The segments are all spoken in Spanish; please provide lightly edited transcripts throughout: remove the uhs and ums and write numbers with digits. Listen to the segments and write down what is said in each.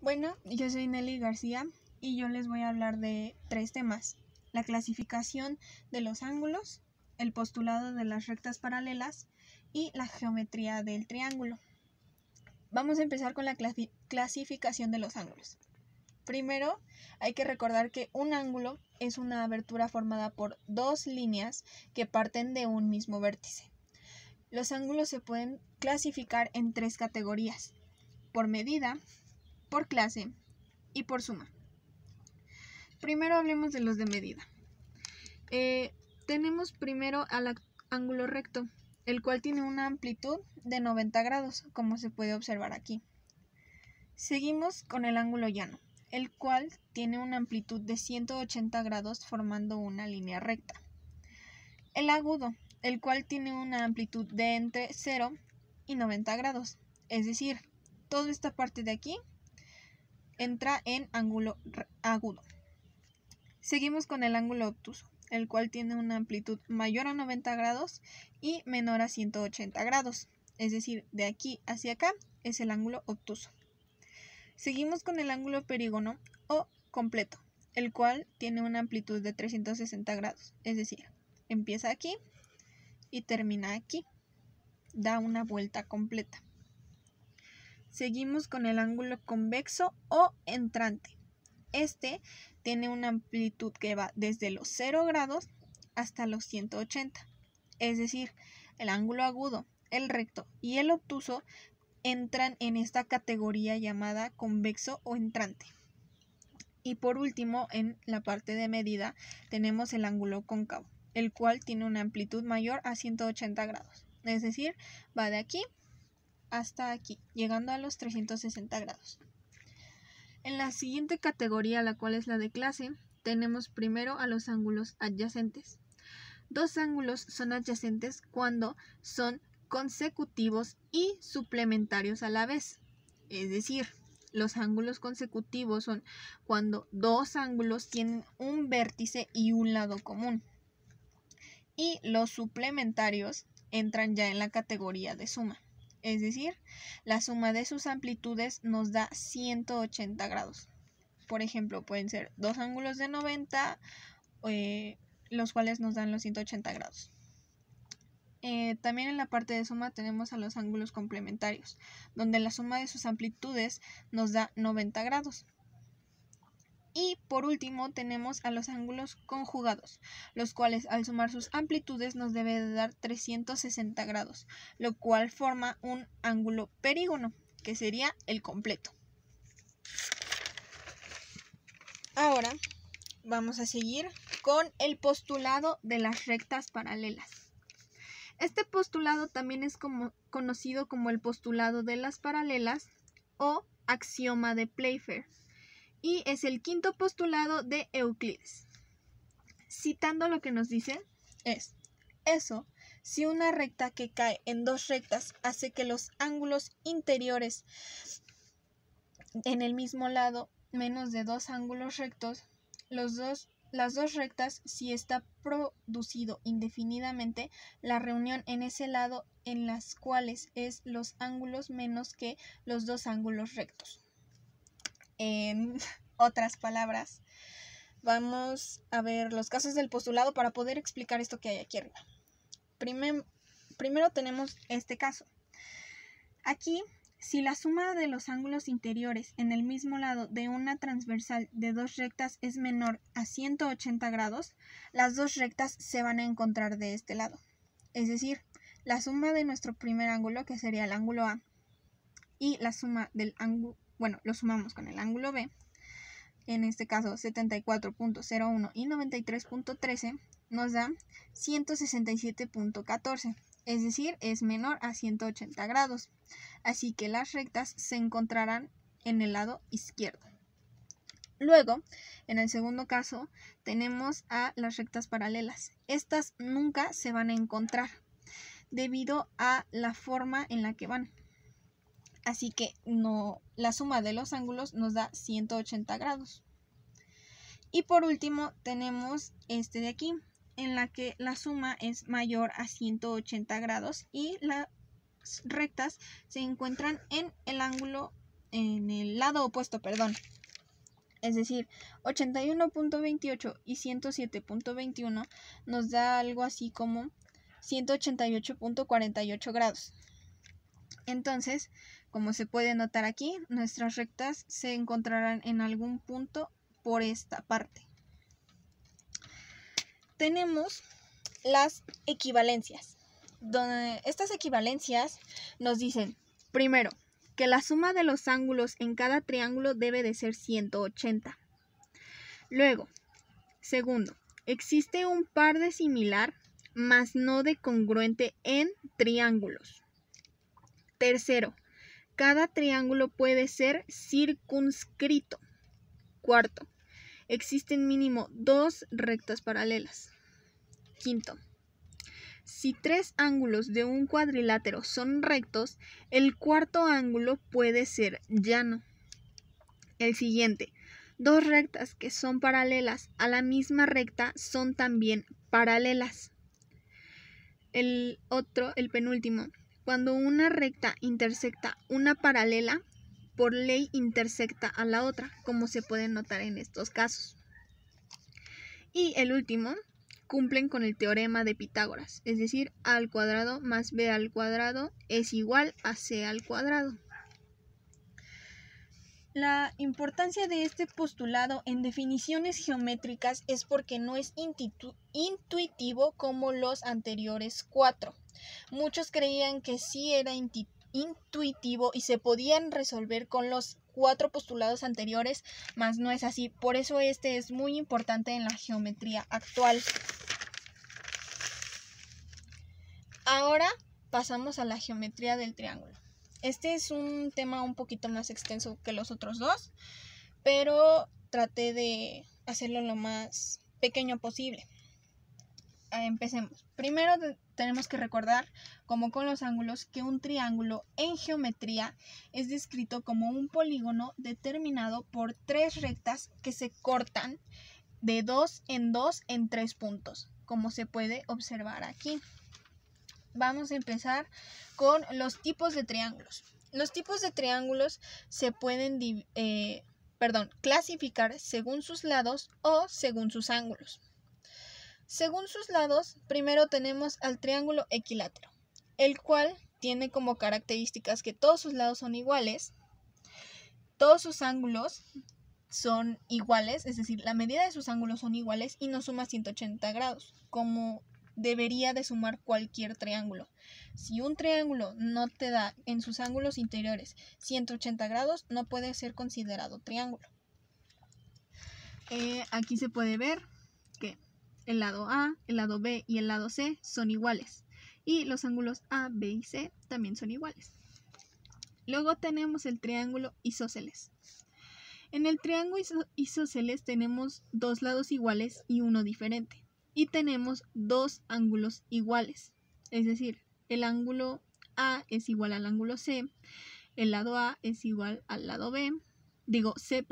Bueno, yo soy Nelly García y yo les voy a hablar de 3 temas: la clasificación de los ángulos, el postulado de las rectas paralelas y la geometría del triángulo. Vamos a empezar con la clasificación de los ángulos. Primero, hay que recordar que un ángulo es una abertura formada por 2 líneas que parten de un mismo vértice. Los ángulos se pueden clasificar en 3 categorías: por medida, por clase y por suma. Primero hablemos de los de medida. Tenemos primero al ángulo recto, el cual tiene una amplitud de 90 grados, como se puede observar aquí. Seguimos con el ángulo llano, el cual tiene una amplitud de 180 grados formando una línea recta. El agudo, el cual tiene una amplitud de entre 0 y 90 grados, es decir, toda esta parte de aquí entra en ángulo agudo. Seguimos con el ángulo obtuso, el cual tiene una amplitud mayor a 90 grados y menor a 180 grados, es decir, de aquí hacia acá es el ángulo obtuso. Seguimos con el ángulo perígono o completo, el cual tiene una amplitud de 360 grados, es decir, empieza aquí y termina aquí, da una vuelta completa. Seguimos con el ángulo convexo o entrante. Este tiene una amplitud que va desde los 0 grados hasta los 180. Es decir, el ángulo agudo, el recto y el obtuso entran en esta categoría llamada convexo o entrante. Y por último, en la parte de medida, tenemos el ángulo cóncavo, el cual tiene una amplitud mayor a 180 grados. Es decir, va de aquí hasta aquí, llegando a los 360 grados. En la siguiente categoría, la cual es la de clase, tenemos primero a los ángulos adyacentes. 2 ángulos son adyacentes cuando son consecutivos y suplementarios a la vez. Es decir, los ángulos consecutivos son cuando 2 ángulos tienen un vértice y un lado común. Y los suplementarios entran ya en la categoría de suma. Es decir, la suma de sus amplitudes nos da 180 grados. Por ejemplo, pueden ser 2 ángulos de 90, los cuales nos dan los 180 grados. También en la parte de suma tenemos a los ángulos complementarios, donde la suma de sus amplitudes nos da 90 grados. Y por último tenemos a los ángulos conjugados, los cuales al sumar sus amplitudes nos debe de dar 360 grados, lo cual forma un ángulo perígono, que sería el completo. Ahora vamos a seguir con el postulado de las rectas paralelas. Este postulado también es conocido como el postulado de las paralelas o axioma de Playfair, y es el quinto postulado de Euclides. Citando lo que nos dice es: eso, si una recta que cae en 2 rectas hace que los ángulos interiores en el mismo lado menos de 2 ángulos rectos, las dos rectas, si está producido indefinidamente la reunión en ese lado en las cuales es los ángulos menos que los 2 ángulos rectos. En otras palabras, vamos a ver los casos del postulado para poder explicar esto que hay aquí arriba. Primero tenemos este caso. Aquí, si la suma de los ángulos interiores en el mismo lado de una transversal de 2 rectas es menor a 180 grados, las 2 rectas se van a encontrar de este lado. Es decir, la suma de nuestro primer ángulo, que sería el ángulo A, y la suma del ángulo, lo sumamos con el ángulo B, en este caso 74.01 y 93.13, nos da 167.14. Es decir, es menor a 180 grados. Así que las rectas se encontrarán en el lado izquierdo. Luego, en el segundo caso, tenemos a las rectas paralelas. Estas nunca se van a encontrar debido a la forma en la que van. Así que la suma de los ángulos nos da 180 grados. Y por último, tenemos este de aquí, en la que la suma es mayor a 180 grados y las rectas se encuentran en el ángulo en el lado opuesto, perdón. Es decir, 81.28 y 107.21 nos da algo así como 188.48 grados. Entonces, como se puede notar aquí, nuestras rectas se encontrarán en algún punto por esta parte. Tenemos las equivalencias. Donde estas equivalencias nos dicen, primero, que la suma de los ángulos en cada triángulo debe de ser 180. Luego, segundo, existe un par de similar, mas no de congruente en triángulos. Tercero, cada triángulo puede ser circunscrito. Cuarto, existen mínimo 2 rectas paralelas. Quinto, si 3 ángulos de un cuadrilátero son rectos, el cuarto ángulo puede ser llano. El siguiente, 2 rectas que son paralelas a la misma recta son también paralelas. El penúltimo, cuando una recta intersecta una paralela, por ley intersecta a la otra, como se puede notar en estos casos. Y el último, cumplen con el teorema de Pitágoras, es decir, a al cuadrado más b al cuadrado es igual a c al cuadrado. La importancia de este postulado en definiciones geométricas es porque no es intuitivo como los anteriores 4. Muchos creían que sí era intuitivo y se podían resolver con los 4 postulados anteriores, mas no es así. Por eso este es muy importante en la geometría actual. Ahora pasamos a la geometría del triángulo. Este es un tema un poquito más extenso que los otros dos, pero traté de hacerlo lo más pequeño posible. Empecemos. Primero tenemos que recordar, como con los ángulos, que un triángulo en geometría es descrito como un polígono determinado por 3 rectas que se cortan de 2 en 2 en 3 puntos, como se puede observar aquí. Vamos a empezar con los tipos de triángulos. Los tipos de triángulos se pueden clasificar según sus lados o según sus ángulos. Según sus lados, primero tenemos al triángulo equilátero, el cual tiene como características que todos sus lados son iguales, todos sus ángulos son iguales, es decir, la medida de sus ángulos son iguales y no suma 180 grados, como debería de sumar cualquier triángulo. Si un triángulo no te da en sus ángulos interiores 180 grados, no puede ser considerado triángulo. Aquí se puede ver que el lado A, el lado B y el lado C son iguales. Y los ángulos A, B y C también son iguales. Luego tenemos el triángulo isósceles. En el triángulo isósceles tenemos 2 lados iguales y uno diferente. Y tenemos 2 ángulos iguales, es decir, el ángulo A es igual al ángulo C, el lado A es igual al lado C,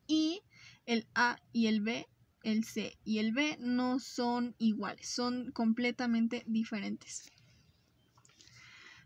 y el A y el B, el C y el B no son iguales, son completamente diferentes.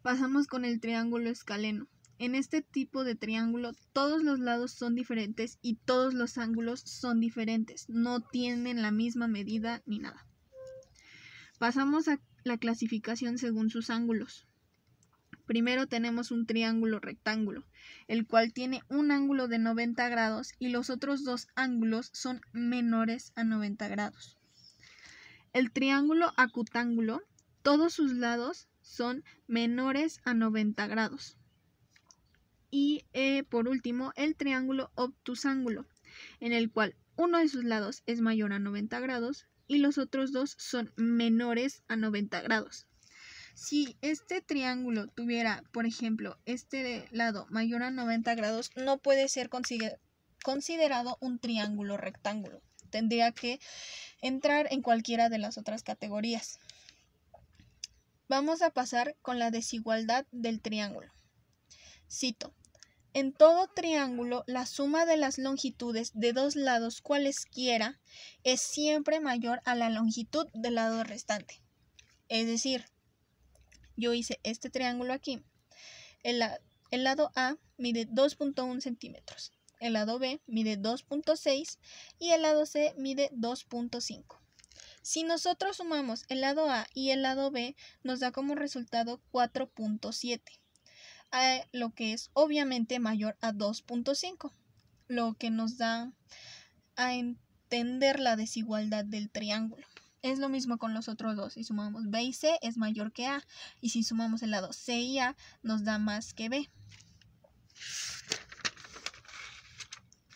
Pasamos con el triángulo escaleno. En este tipo de triángulo todos los lados son diferentes y todos los ángulos son diferentes, no tienen la misma medida ni nada. Pasamos a la clasificación según sus ángulos. Primero tenemos un triángulo rectángulo, el cual tiene un ángulo de 90 grados y los otros 2 ángulos son menores a 90 grados. El triángulo acutángulo, todos sus lados son menores a 90 grados. Y por último, el triángulo obtusángulo, en el cual uno de sus lados es mayor a 90 grados y los otros 2 son menores a 90 grados. Si este triángulo tuviera, por ejemplo, este lado mayor a 90 grados, no puede ser considerado un triángulo rectángulo. Tendría que entrar en cualquiera de las otras categorías. Vamos a pasar con la desigualdad del triángulo. Cito: en todo triángulo, la suma de las longitudes de 2 lados cualesquiera es siempre mayor a la longitud del lado restante. Es decir, yo hice este triángulo aquí. el lado A mide 2.1 centímetros, el lado B mide 2.6 y el lado C mide 2.5. Si nosotros sumamos el lado A y el lado B, nos da como resultado 4.7, lo que es obviamente mayor a 2.5, lo que nos da a entender la desigualdad del triángulo. Es lo mismo con los otros dos. Si sumamos B y C es mayor que A, y si sumamos el lado C y A nos da más que B.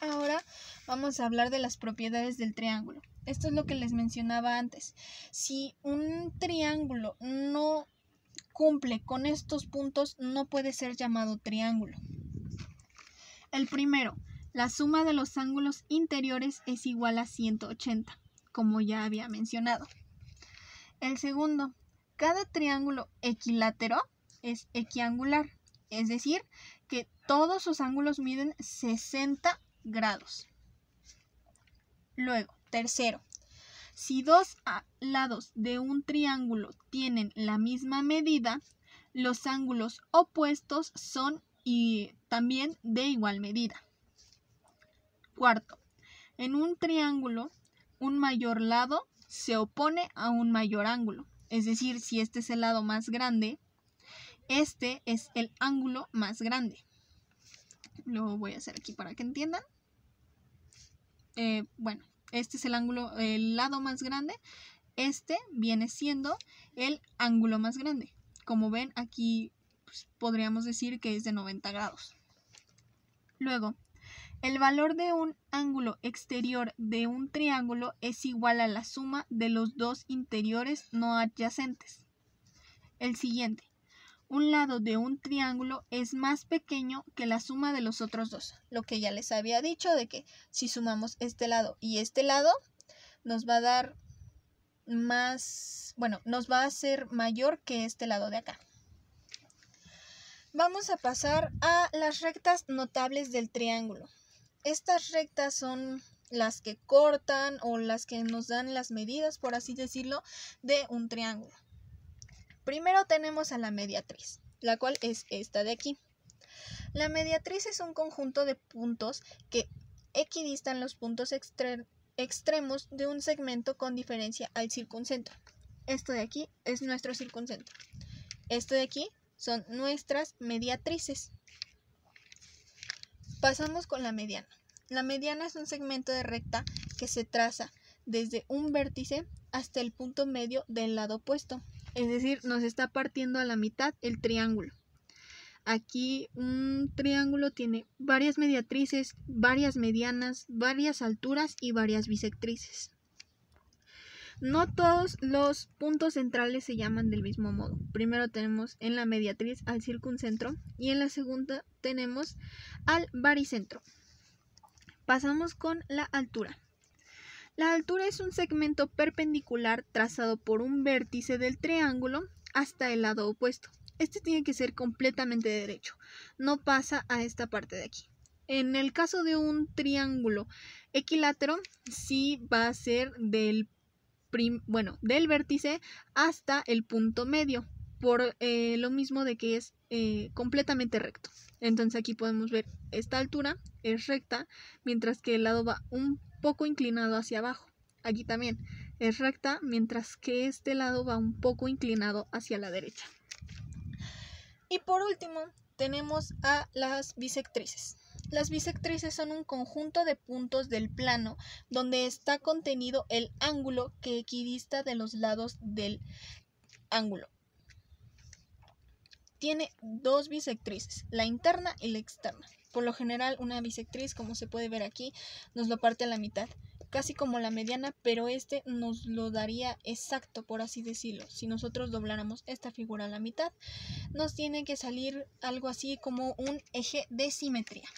Ahora vamos a hablar de las propiedades del triángulo. Esto es lo que les mencionaba antes. Si un triángulo no cumple con estos puntos, no puede ser llamado triángulo. El primero, la suma de los ángulos interiores es igual a 180, como ya había mencionado. El segundo, cada triángulo equilátero es equiangular, es decir, que todos sus ángulos miden 60 grados. Luego, tercero, si dos lados de un triángulo tienen la misma medida, los ángulos opuestos son también de igual medida. Cuarto, en un triángulo, un mayor lado se opone a un mayor ángulo. Es decir, si este es el lado más grande, este es el ángulo más grande. Lo voy a hacer aquí para que entiendan. Bueno, este es el lado más grande. Este viene siendo el ángulo más grande. Como ven, aquí pues, podríamos decir que es de 90 grados. Luego, el valor de un ángulo exterior de un triángulo es igual a la suma de los dos interiores no adyacentes. El siguiente, un lado de un triángulo es más pequeño que la suma de los otros dos. Lo que ya les había dicho de que si sumamos este lado y este lado, nos va a dar nos va a ser mayor que este lado de acá. Vamos a pasar a las rectas notables del triángulo. Estas rectas son las que cortan o las que nos dan las medidas, por así decirlo, de un triángulo. Primero tenemos a la mediatriz, la cual es esta de aquí. La mediatriz es un conjunto de puntos que equidistan los puntos extremos de un segmento con diferencia al circuncentro. Esto de aquí es nuestro circuncentro. Esto de aquí son nuestras mediatrices. Pasamos con la mediana. La mediana es un segmento de recta que se traza desde un vértice hasta el punto medio del lado opuesto. Es decir, nos está partiendo a la mitad el triángulo. Aquí un triángulo tiene varias mediatrices, varias medianas, varias alturas y varias bisectrices. No todos los puntos centrales se llaman del mismo modo. Primero tenemos en la mediatriz al circuncentro y en la segunda tenemos al baricentro. Pasamos con la altura. La altura es un segmento perpendicular trazado por un vértice del triángulo hasta el lado opuesto. Este tiene que ser completamente derecho, no pasa a esta parte de aquí. En el caso de un triángulo equilátero, sí va a ser del vértice hasta el punto medio, por lo mismo de que es completamente recto. Entonces aquí podemos ver esta altura es recta, mientras que el lado va un poco inclinado hacia abajo. Aquí también es recta, mientras que este lado va un poco inclinado hacia la derecha. Y por último tenemos a las bisectrices. Las bisectrices son un conjunto de puntos del plano donde está contenido el ángulo que equidista de los lados del ángulo. Tiene dos bisectrices, la interna y la externa. Por lo general, una bisectriz, como se puede ver aquí, nos lo parte a la mitad, casi como la mediana, pero este nos lo daría exacto, por así decirlo. Si nosotros dobláramos esta figura a la mitad, nos tiene que salir algo así como un eje de simetría.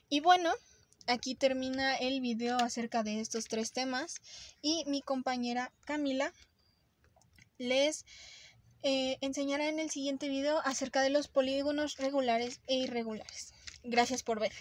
Y bueno, aquí termina el video acerca de estos tres temas y mi compañera Camila les enseñará en el siguiente video acerca de los polígonos regulares e irregulares. Gracias por ver.